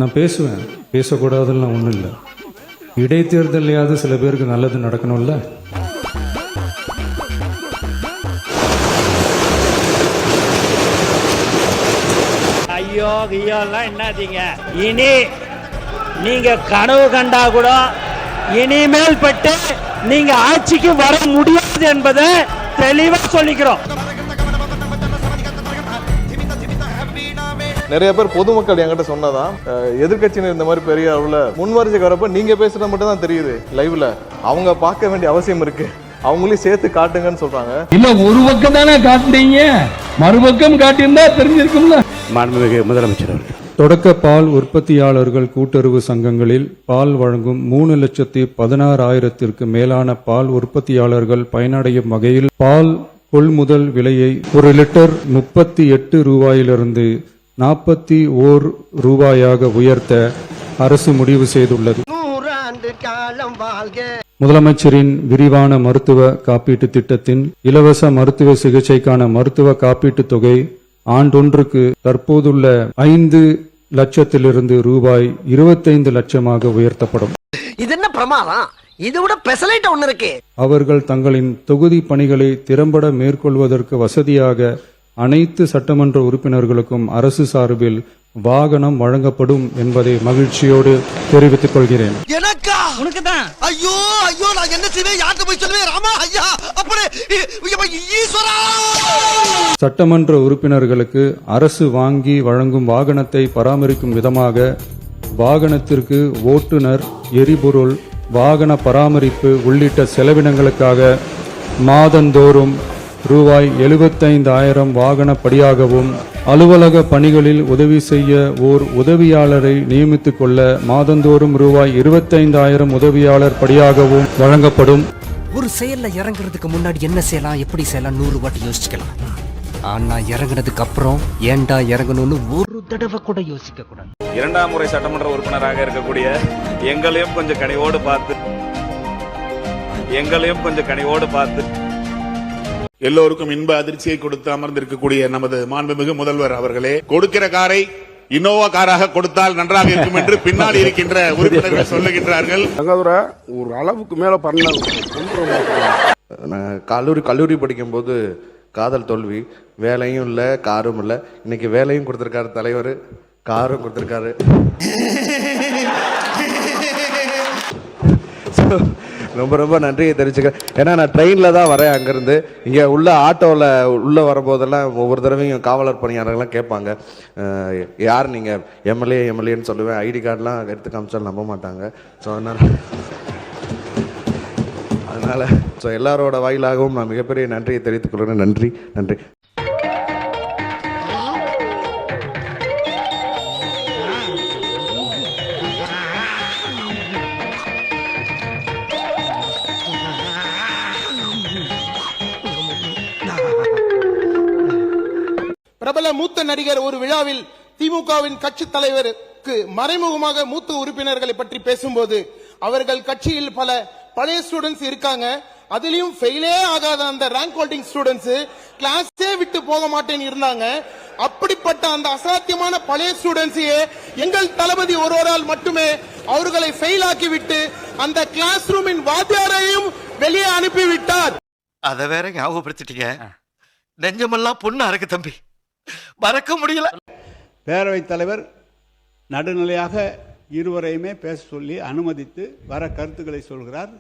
நான் பேசுவேன், பேசக்கூடாதுலாம் ஒன்றும் இல்லை. இடைத்தேர்தலையாவது சில பேருக்கு நல்லது நடக்கணும்ல. ஐயோ ஐயோலாம் என்னதீங்க, இனி நீங்க கனவு கண்டா கூட இனிமேல் பட்டு நீங்க ஆட்சிக்கு வர முடியாது என்பதை தெளிவா சொல்லிக்கிறோம். நிறைய பேர் பொதுமக்கள் என்கிட்ட சொன்னதான், எதிர்கட்சியினர் இந்த மாதிரி பெரிய அளவுல முன்வரிசைக்கு வரப்ப நீங்க பேசுறது மட்டும் தான் தெரியுது லைவ்ல, அவங்க பார்க்க வேண்டிய அவசியம் இருக்கு, அவங்களையும் சேர்த்து காட்டுங்கன்னு சொல்றாங்க. இல்ல ஒரு பக்கம் தானே காட்டுறீங்க, மறுபக்கம் காட்டியிருந்தா தெரிஞ்சிருக்கும்ல. மாண்புமிகு முதலமைச்சர் அவர்கள் தொடக்க பால் உற்பத்தியாளர்கள் கூட்டுறவு சங்கங்களில் பால் வழங்கும் 3,16,000 மேலான பால் உற்பத்தியாளர்கள் பயனடையும் வகையில் பால் கொள்முதல் விலையை 1 லிட்டர் 38 ரூபாயிலிருந்து 41 ரூபாயாக உயர்த்த அரசு முடிவு செய்துள்ளது. முதலமைச்சரின் விரிவான மருத்துவ காப்பீட்டு திட்டத்தின் இலவச மருத்துவ சிகிச்சைக்கான மருத்துவ காப்பீட்டு தொகை ஆண்டொன்றுக்கு தற்போதுள்ள 5 லட்சத்திலிருந்து ரூபாய் 25 லட்சமாக உயர்த்தப்படும். இது என்ன பிரமாதம், இது விட பெசலைட் ஒண்ணு இருக்கு. அவர்கள் தங்களின் தொகுதி பணிகளை திறம்பட மேற்கொள்வதற்கு வசதியாக அனைத்து சட்டமன்ற உறுப்பினர்களுக்கும் அரசு சார்பில் வாகனம் வழங்கப்படும் என்பதை மகிழ்ச்சியோடு தெரிவித்துக் கொள்கிறேன். எனக்கா? உனக்குதான். ஐயோ ஐயோ, நான் என்ன செய்வேன், யார்கிட்ட போய் சொல்லுவேன்? ராமா ஐயா, அப்படி ஈஸ்வரா. சட்டமன்ற உறுப்பினர்களுக்கு அரசு வாங்கி வழங்கும் வாகனத்தை பராமரிக்கும் விதமாக வாகனத்திற்கு ஓட்டுநர், எரிபொருள், வாகன பராமரிப்பு உள்ளிட்ட செலவினங்களுக்காக மாதந்தோறும் ரூபாய் 75,000 வாகனப்படியாகவும், அலுவலக பணிகளில் உதவி செய்ய ஓர் உதவியாளரை நியமித்துக் கொள்ள மாதந்தோறும் ரூபாய் 25,000 உதவியாளர் படியாகவும் வழங்கப்படும். ஒரு செயல்ல இறங்குறதுக்கு முன்னாடி என்ன செய்யலாம், எப்படி செய்யலாம் 100 வாட்டி யோசிச்சுக்கலாம். ஆனா இறங்குனதுக்கு அப்புறம் ஏன்டா இறங்கணும்னு ஒரு தடவை கூட யோசிக்க கூடாது. 2ஆம் முறை சட்டமன்ற உறுப்பினராக இருக்கக்கூடிய எங்களையும் கொஞ்சம் கனிவோடு பார்த்து எல்லோருக்கும் இன்ப அதிர்ச்சியை கொடுத்து அமர்ந்திருக்கக்கூடிய நமது மாண்புமிகு முதல்வர் அவர்களே, கொடுக்கிற காரை இன்னோவா காராக கொடுத்தால் நன்றாக இருக்கும் என்று பின்னால் இருக்கின்ற உறுப்பினர்கள் சொல்லுகின்றார்கள். ஒரு அளவுக்கு மேல பண்ண கல்லூரி படிக்கும் போது காதல் தோல்வி, வேலையும் இல்ல காரும் இல்ல, இன்னைக்கு வேலையும் கொடுத்திருக்காரு தலைவர், காரும் கொடுத்திருக்காரு. ரொம்ப ரொம்ப நன்றியை தெரிவிச்சுக்கிறேன். ஏன்னா நான் ட்ரெயினில் தான் வரேன், அங்கேருந்து இங்கே உள்ள ஆட்டோவில் உள்ளே வரும்போதெல்லாம் ஒவ்வொரு தடவையும் காவலர் பணியாளர்கள்லாம் கேட்பாங்க, யார் நீங்கள் எம்எல்ஏன்னு சொல்லுவேன், ஐடி கார்டெலாம் எடுத்து காமிச்சாலும் நம்ப மாட்டாங்க. ஸோ அதனால் எல்லாரோட வாயிலாகவும் நான் மிகப்பெரிய நன்றியை தெரிவித்துக் கொள்கிறேன். நன்றி நன்றி. பிரபல மூத்த நடிகர் ஒரு விழாவில் திமுகவின் கட்சி தலைவருக்கு மறைமுகமாக மூத்த உறுப்பினர்களை பற்றி பேசும்போது, அவர்கள் கட்சியில் பல பழைய ஸ்டூடெண்ட்ஸ் இருக்காங்க, அதிலும் ஃபெயிலே ஆகாத அந்த ரேங்க் ஹோல்டிங் ஸ்டூடெண்ட்ஸ் கிளாஸே விட்டு போக மாட்டேன்னு இருந்தாங்க. அப்படிப்பட்ட அந்த அசாத்தியமான பழைய ஸ்டூடெண்ட்ஸையே எங்கள் தளபதி ஒருவரால் மட்டுமே அவர்களை ஃபெயில் ஆக்கி விட்டு அந்த கிளாஸ் ரூமின் வாத்தியாரையும் வெளியே அனுப்பிவிட்டார். அத வேற ஞாபகப்படுத்திட்டீங்க, நெஞ்சமெல்லாம் பொண்ணா இருக்கு தம்பி, மறக்க முடியல. பேரவைத் தலைவர் நடுநிலையாக இருவரையுமே பேச சொல்லி அனுமதித்து வர கருத்துக்களை சொல்கிறார்.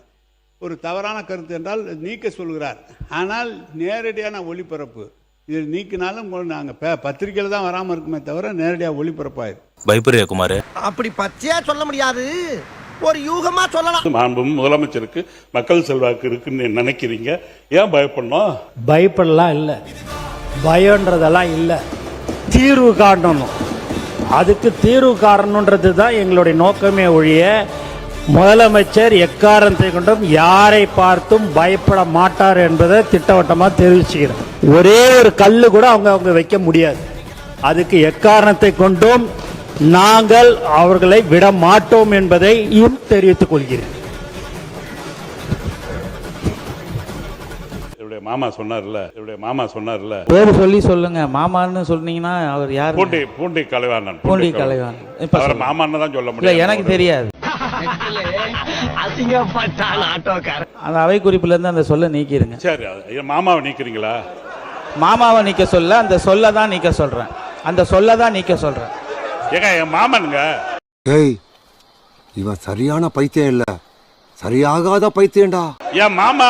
ஒரு தவறான கருத்து என்றால் நீக்க சொல்கிறார். ஆனால் நேரடியான ஒளிபரப்பு இதில் நீக்கினாலும் நாங்கள் பத்திரிகையில் தான் வராமல் இருக்குமே தவிர நேரடியாக ஒளிபரப்பாயிரு. பயப்பரியா குமார், அப்படி பச்சையா சொல்ல முடியாது, ஒரு யூகமா சொல்லலாம். மாண்பும் முதலமைச்சருக்கு மக்கள் செல்வாக்கு இருக்குன்னு நினைக்கிறீங்க, ஏன் பயப்படணும்? பயப்படலாம் இல்லை, பயம்ன்றதெல்லாம் இல்லை, தீர்வு காணணும். அதுக்கு தீர்வு காரணன்றது தான் எங்களுடைய நோக்கமே ஒழிய முதலமைச்சர் எக்காரணத்தை கொண்டும் யாரை பார்த்தும் பயப்பட மாட்டார் என்பதை திட்டவட்டமாக தெரிவிச்சுக்கிறேன். ஒரே ஒரு கல்லு கூட அவங்க வைக்க முடியாது. அதுக்கு எக்காரணத்தை கொண்டும் நாங்கள் அவர்களை விட மாட்டோம் என்பதையும் தெரிவித்துக் கொள்கிறேன். மாமா சொன்னார்ல, இவருடைய மாமா சொன்னார்ல, பேர் சொல்லி சொல்லுங்க. மாமான்னு சொன்னீங்கன்னா அவர் யார்? பூண்டி கலைவாணன். பூண்டி கலைவாணன். இப்ப அவர் மாமான்னு தான் சொல்ல இல்ல, முடியும். எனக்கு தெரியாது. அந்த அவை குறிப்புல இருந்து அந்த சொல்ல நீக்கிருங்க. சரி, மாமாவை நீக்கிறீங்களா? மாமாவை நீக்க சொல்ல, அந்த சொல்ல தான் நீக்க சொல்றேன். அந்த சொல்ல தான் நீக்க சொல்றேன். ஏங்க என் மாமனுங்க. ஏய், இவன் சரியான பைத்தியம் இல்ல, சரியாகாத பைத்தியம்டா. என் மாமா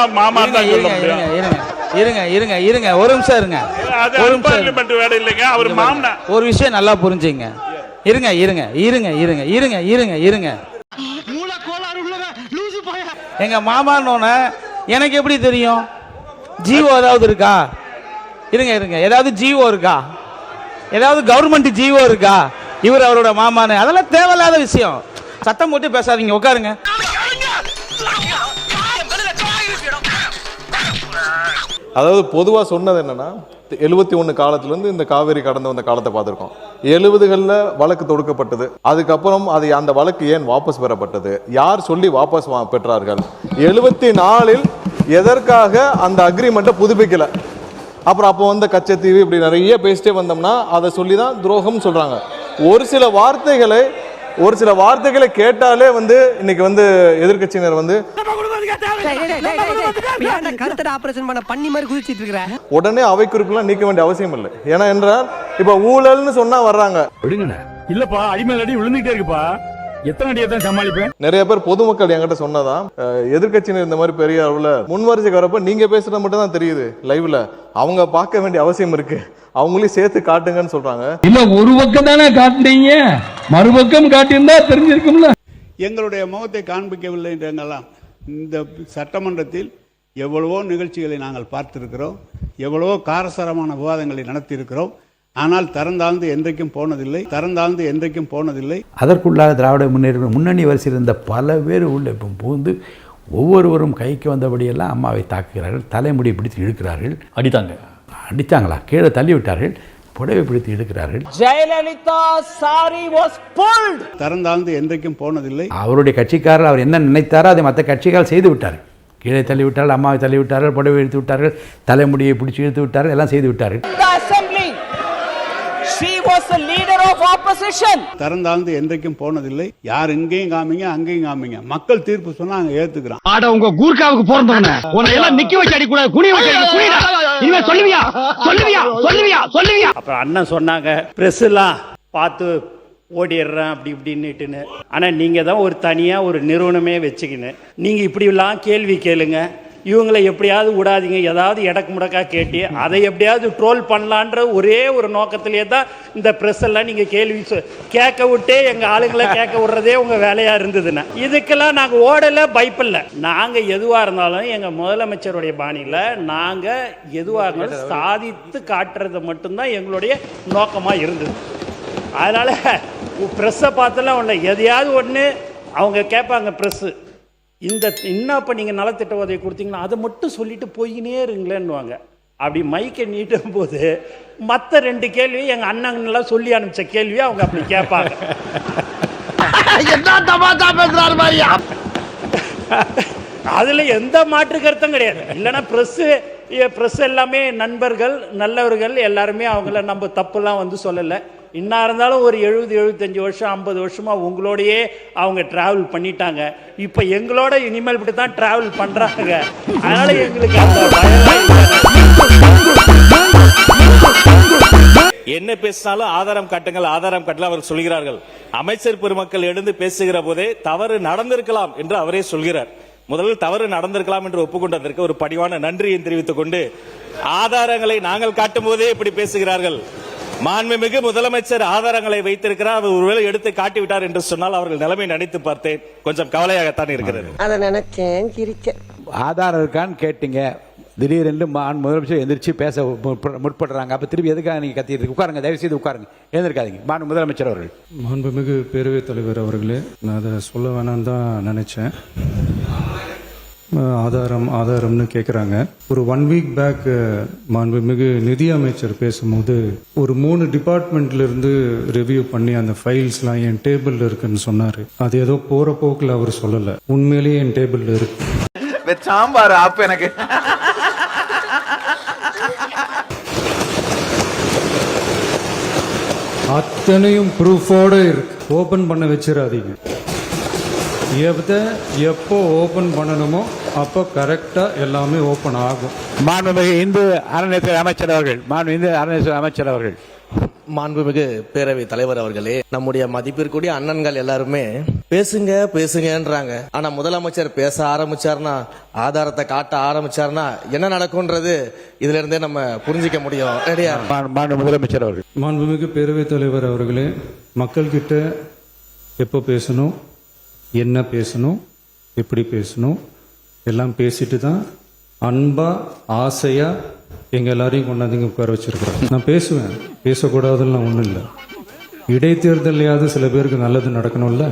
தான் சொல்ல முடியும். இருங்க ஒரு நிமிஷம் இருங்க. ஒரு நிமிஷம் வேலை இல்லைங்க, அவர் மாமனா. ஒரு விஷயம் நல்லா புரிஞ்சுங்க. இருங்க. எங்க மாமான்னு எனக்கு எப்படி தெரியும்? ஜீவோ ஏதாவது இருக்கா? இருங்க, ஏதாவது ஜீவோ இருக்கா? ஏதாவது கவர்மெண்ட் ஜீவோ இருக்கா? இவர் அவரோட மாமான்னு, அதெல்லாம் தேவையில்லாத விஷயம். சத்தம் போட்டு பேசாதீங்க, உட்காருங்க. அதாவது பொதுவாக சொன்னது என்னன்னா, 71 காலத்திலேருந்து இந்த காவேரி கடந்து வந்த காலத்தை பார்த்துருக்கோம். 70களில் வழக்கு தொடுக்கப்பட்டது. அதுக்கப்புறம் அந்த வழக்கு ஏன் வாபஸ் பெறப்பட்டது, யார் சொல்லி வாபஸ் பெற்றார்கள், 74ல் எதற்காக அந்த அக்ரிமெண்ட்டை புதுப்பிக்கல, அப்புறம் அப்போ வந்த கச்சத்தீவு, இப்படி நிறைய பேசிட்டே வந்தோம்னா அதை சொல்லி தான் துரோகம் சொல்கிறாங்க. ஒரு சில வார்த்தைகளை கேட்டாலே இன்னைக்கு எதிர்க்கட்சியினர் உடனே அவை குறிப்பெல்லாம் நீக்க வேண்டிய அவசியம் இல்லை. ஏன்னா என்றால் இப்ப ஊழல்னு சொன்னா வர்றாங்க. இல்லப்பா, அடிமேல் அடி விழுந்துட்டே இருக்குப்பா. எத்தனை அடியை தான் சமாளிப்பேன்? நிறைய பேர் பொதுமக்கள் என்கிட்ட சொன்னதான், எதிர்க்கட்சியினர் இந்த மாதிரி பெரிய அளவுல முன்வரிசைக்கு வரப்ப நீங்க பேசுறது மட்டும் தான் தெரியுது லைவ்ல, அவங்க பார்க்க வேண்டிய அவசியம் இருக்கு, அவங்களையும் சேர்த்து காட்டுங்கன்னு சொல்றாங்க. இல்ல, ஒரு பக்கம் தானே காட்டுனீங்க, மறுபக்கம் காட்டியிருந்தா தெரிஞ்சிருக்கும்ல. எங்களுடைய முகத்தை காண்பிக்கவில்லை என்றெல்லாம் இந்த சட்டமன்றத்தில் எவ்வளவோ நிகழ்ச்சிகளை நாங்கள் பார்த்திருக்கிறோம், எவ்வளவோ காரசாரமான விவாதங்களை நடத்தியிருக்கிறோம். ஆனால் தரந்தாழ்ந்து என்றைக்கும் போனதில்லை. அதற்குள்ளாக திராவிட முன்னணி வரிசையில் இருந்த பல பேர் உள்ள இப்போ புகுந்து ஒவ்வொருவரும் கைக்கு வந்தபடியெல்லாம் அம்மாவை தாக்குகிறார்கள், தலைமுடி பிடித்து இழுக்கிறார்கள். அடித்தாங்களா? கீழே தள்ளி விட்டார்கள், புடவை பிடித்து இழுக்கிறார்கள். Jayalalithaa sari was pulled. தரந்தாழ்ந்து என்றைக்கும் போனதில்லை. அவருடைய கட்சிக்காரர் அவர் என்ன நினைத்தாரோ அதை மற்ற கட்சிக்காரர் செய்து விட்டார்கள். கீழே தள்ளி விட்டார்கள், அம்மாவை தள்ளி விட்டார்கள், புடவை இழுத்து விட்டார்கள், தலைமுடியை பிடிச்சி இழுத்து விட்டார்கள், எல்லாம் செய்து விட்டார்கள். She was the leader of opposition. தரந்தாழ்ந்து என்றைக்கும் போனதில்லை. யார் இங்கேயும் காமிங்க அங்கேயும் காமிங்க, மக்கள் தீர்ப்பு சொன்னா அங்க ஏத்துக்கிறான். ஆட உங்க கூர்க்காவுக்கு போறதுன்னு உன்னை எல்லாம் நிக்க வச்சு அடி கூடாது, குனி வச்சு அடி குனிடா. இனிமே சொல்லுவியா? அப்புறம் அண்ணன் சொன்னாங்க, பிரஸ் எல்லாம் பார்த்து ஓடிடுறேன் அப்படி இப்படின்னுட்டுன்னு. ஆனா நீங்க தான் ஒரு தனியா ஒரு நிறுவனமே வச்சுக்கின்னு நீங்க இப்படி எல்லாம் கேள்வி கேளுங்க, இவங்களை எப்படியாவது விடாதீங்க, ஏதாவது எடக்கு முடக்கா கேட்டு அதை எப்படியாவது ட்ரோல் பண்ணலான்ற ஒரே ஒரு நோக்கத்திலே தான் இந்த ப்ரெஸ் எல்லாம் நீங்கள் கேள்வி கேட்க விட்டே எங்கள் ஆளுங்களை கேட்க விடுறதே உங்கள் வேலையாக இருந்ததுன்னா, இதுக்கெல்லாம் நாங்கள் ஓடலை, பயப்பில்லை. நாங்கள் எதுவாக இருந்தாலும் எங்கள் முதலமைச்சருடைய பாணியில் நாங்கள் எதுவாக இருந்தாலும் சாதித்து காட்டுறது மட்டும்தான் எங்களுடைய நோக்கமாக இருந்தது. அதனால் ப்ரெஸ்ஸை பார்த்தெல்லாம் ஒன்று எதையாவது ஒன்று அவங்க கேட்பாங்க, ப்ரெஸ்ஸு இன்னும் இப்போ நீங்கள் நலத்திட்ட உதவி கொடுத்தீங்கன்னா அதை மட்டும் சொல்லிட்டு போயினே இருங்களேன்னுவாங்க. அப்படி மைக்கை நீட்டும் போது மற்ற 2 கேள்வி எங்கள் அண்ணங்கள்லாம் சொல்லி அனுப்பிச்ச கேள்வியை அவங்க அப்படி கேட்பாங்க. அதில் எந்த மாற்று கருத்தும் கிடையாது. இல்லைன்னா ப்ரெஸ் எல்லாமே நண்பர்கள், நல்லவர்கள், எல்லாருமே அவங்கள நம்ம தப்புலாம் சொல்லலை. இன்னா இருந்தாலும் ஒரு 70-75 வருஷம் 50 வருஷமா உங்களோடையே அவங்க டிராவல் பண்ணிட்டாங்க. இப்ப எங்களோட இனிமேல் இப்படி தான் டிராவல் பண்றாங்க. அதனால எங்களுக்கு என்ன பேசினாலும் ஆதாரம் காட்டுங்கள், ஆதாரம் காட்டல அவர் சொல்கிறார்கள். அமைச்சர் பெருமக்கள் எழுந்து பேசுகிற போதே தவறு நடந்திருக்கலாம் என்று அவரே சொல்கிறார். முதலில் தவறு நடந்திருக்கலாம் என்று ஒப்புக்கொண்டதற்கு ஒரு பணிவான நன்றியை தெரிவித்துக் கொண்டு, ஆதாரங்களை நாங்கள் காட்டும் போதே இப்படி பேசுகிறார்கள். மாண்புமிகு முதலமைச்சர் ஆதாரங்களை வைத்திருக்கிறார், அவர் ஒருவேளை எடுத்து காட்டிவிட்டார் என்று சொன்னால் அவர்கள் நிலைமை நினைத்து பார்த்தேன், கொஞ்சம் கவலையாகத்தான் இருக்கிறது. அதை நினைச்சேன், சிரிச்சேன். ஆதாரம் இருக்கான்னு கேட்டீங்க, திடீரென்று முதலமைச்சர் எந்திரிச்சு பேச முற்படுறாங்க. அப்போ திருப்பி எதுக்காக நீங்கள் கத்திட்டு உட்காருங்க, தயவு செய்து உட்காருங்க, எழுந்திருக்காதீங்க. முதலமைச்சர் அவர்கள். மாண்புமிகு பேரவைத் தலைவர் அவர்களே, நான் அதை சொல்ல வேணான்னு தான் நினைச்சேன். ஆதாரம்னு கேட்குறாங்க. ஒரு 1 வீக் பேக் மாண்புமிகு நிதி அமைச்சர் பேசும்போது ஒரு 3 டிபார்ட்மெண்ட்ல இருந்து ரிவ்யூ பண்ணி அந்த ஃபைல்ஸ்லாம் என் டேபிள்ல இருக்குன்னு சொன்னாரு. அது ஏதோ போற போக்குல அவர் சொல்லல, உண்மையிலேயே என் டேபிள்ல இருக்கு. சாம்பார் ஆப் எனக்கு அத்தனையும் ப்ரூஃபோட இருக்கு. ஓபன் பண்ண வச்சிடாதீங்க. எப்போ ஓபன் பண்ணணுமோ அப்போ கரெக்டா எல்லாமே ஓபன் ஆகும். மாண்புமிகு இந்து அறநிலையத்துறை அமைச்சர் அவர்கள், இந்து அறநிலையத்துறை அமைச்சர் அவர்கள். மாண்புமிகு பேரவை தலைவர் அவர்களே, நம்முடைய மதிப்பிற்குரிய அண்ணன்கள் எல்லாருமே பேசுங்க பேசுங்கன்றாங்க. ஆனா முதலமைச்சர் பேச ஆரம்பிச்சார்னா, ஆதாரத்தை காட்ட ஆரம்பிச்சார்னா என்ன நடக்கும்ன்றது இதுல இருந்தே நம்ம புரிஞ்சிக்க முடியும். ரெடியா? முதலமைச்சர் அவர்கள். மாண்புமிகு பேரவைத் தலைவர் அவர்களே, மக்கள் கிட்ட எப்போ பேசணும், என்ன பேசணும், எப்படி பேசணும் எல்லாம் பேசிட்டு தான் அன்பா ஆசையா எங்க எல்லாரையும் கொண்டாந்து உட்கார வச்சிருக்கிறோம். நான் பேசுவேன், பேசக்கூடாதுன்னு ஒன்றும் இல்லை. இடைத்தேர்தலையாவது சில பேருக்கு நல்லது நடக்கணும்ல.